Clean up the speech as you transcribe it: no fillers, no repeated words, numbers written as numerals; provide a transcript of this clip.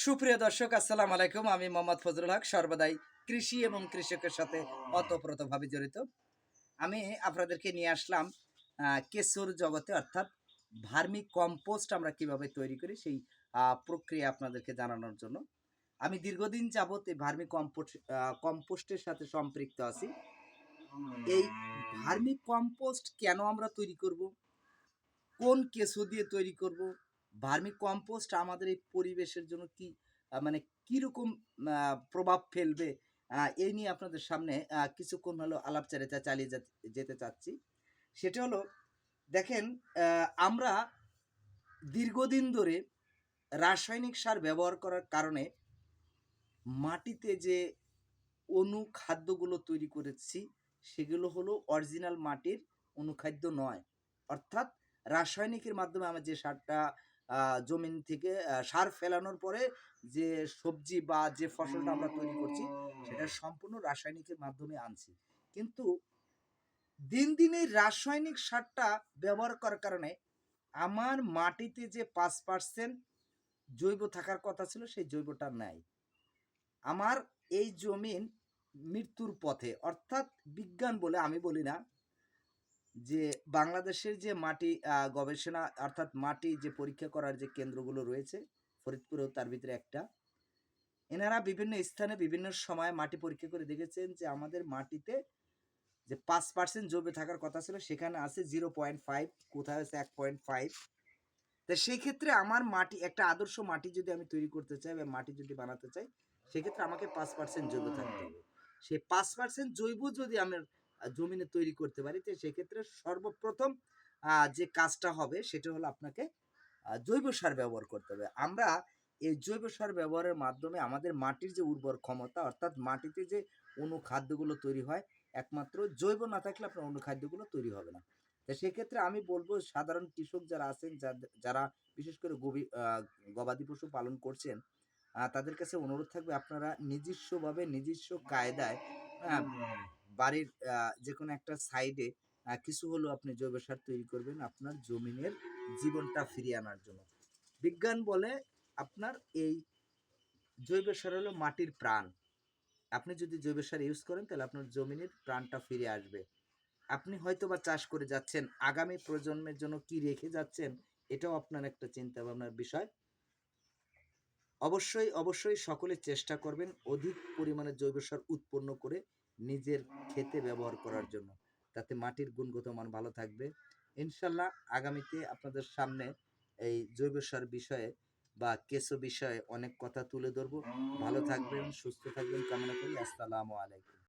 সুপ্রিয় দর্শক, আসসালামু আলাইকুম। আমি মোহাম্মদ ফজলুল হক, সর্বদাই কৃষি এবং কৃষকের সাথে ওতপ্রোতভাবে জড়িত। আমি আপনাদেরকে নিয়ে আসলাম কেঁচোর জগতে, অর্থাৎ ভার্মি কম্পোস্ট আমরা কিভাবে তৈরি করি সেই প্রক্রিয়া আপনাদেরকে জানানোর জন্য। আমি দীর্ঘদিন যাবৎ এই ভার্মি কম্পোস্টের সাথে সম্পৃক্ত আছি। এই ভার্মি কম্পোস্ট কেন আমরা তৈরি করব? কোন কেঁচো দিয়ে তৈরি করব? ভার্মি কম্পোস্ট আমাদের এই পরিবেশের জন্য কি মানে কিরকম প্রভাব ফেলবে? এই নিয়ে আপনাদের সামনে কিছুক্ষণ হলো আলাপচারিতা চালিয়ে যেতে চাচ্ছি। সেটা হলো, দেখেন, আমরা দীর্ঘদিন ধরে রাসায়নিক সার ব্যবহার করার কারণে মাটিতে যে অনুখাদ্যগুলো তৈরি করেছি, সেগুলো হলো অরিজিনাল মাটির অনুখাদ্য নয়। অর্থাৎ রাসায়নিকের মাধ্যমে আমরা যে সারটা জমিন থেকে সার ফেলানোর পরে যে সবজি বা যে ফসলটা আমরা তৈরি করছি, সেটা সম্পূর্ণ রাসায়নিকের মাধ্যমে আনছি। কিন্তু দিন দিন এই রাসায়নিক সারটা ব্যবহার করার কারণে আমার মাটিতে যে 5% জৈব থাকার কথা ছিল, সেই জৈবটা নাই। আমার এই জমিন মৃত্যুর পথে। অর্থাৎ বিজ্ঞান বলে আমি বলি না, যে বাংলাদেশের যে মাটি গবেষণা, অর্থাৎ মাটি যে পরীক্ষা করার যে কেন্দ্রগুলো রয়েছে, ফরিদপুরেও তার ভিতরে একটা। এনারা বিভিন্ন স্থানে বিভিন্ন সময় মাটি পরীক্ষা করে দেখেছেন যে আমাদের মাটিতে যে 5% জৈব থাকার কথা ছিল, সেখানে আছে 0.5, কোথায় আছে 1.5। তা সেই ক্ষেত্রে আমার মাটি, একটা আদর্শ মাটি যদি আমি তৈরি করতে চাই বা মাটি যদি বানাতে চাই, সেক্ষেত্রে আমাকে 5% জৈব থাকতে হবে। সেই 5% জৈব যদি আমি জমিনে তৈরি করতে পারি, তো সেক্ষেত্রে সর্বপ্রথম যে কাজটা হবে সেটা হলো আপনাকে জৈব সার ব্যবহার করতে হবে। আমরা এই জৈব সার ব্যবহারের মাধ্যমে আমাদের মাটির যে উর্বর ক্ষমতা, অর্থাৎ মাটিতে যে অনুখাদ্যগুলো তৈরি হয়, একমাত্র জৈব না থাকলে আপনার অনুখাদ্যগুলো তৈরি হবে না। তো সেক্ষেত্রে আমি বলবো, সাধারণ কৃষক যারা আছেন, যারা বিশেষ করে গবাদি পশু পালন করছেন, তাদের কাছে অনুরোধ থাকবে, আপনারা নিজস্বভাবে নিজস্ব কায়দায় বাড়ির যে কোনো একটা সাইডে কিছু হলেও আপনি জৈব সার তৈরি করবেন আপনার জমিনের জীবনটা ফিরিয়ে আনার জন্য। বিজ্ঞান বলে আপনার এই জৈব সার হলো মাটির প্রাণ। আপনি যদি জৈব সার ইউজ করেন, তাহলে আপনার জমিনের প্রাণটা ফিরে আসবে। আপনি হয়তো বা চাষ করে যাচ্ছেন, আগামী প্রজন্মের জন্য কি রেখে যাচ্ছেন, এটাও আপনার একটা চিন্তা ভাবনার বিষয়। অবশ্যই অবশ্যই সকলে চেষ্টা করবেন অধিক পরিমাণে জৈব সার উৎপন্ন করে নিজের ক্ষেতে ব্যবহার করার জন্য, তাতে মাটির গুণগত মান ভালো থাকবে। ইনশাল্লাহ আগামীতে আপনাদের সামনে এই জৈব সার বিষয়ে বা কেঁচো বিষয়ে অনেক কথা তুলে ধরবো। ভালো থাকবেন, সুস্থ থাকবেন কামনা করি। আসসালামু আলাইকুম।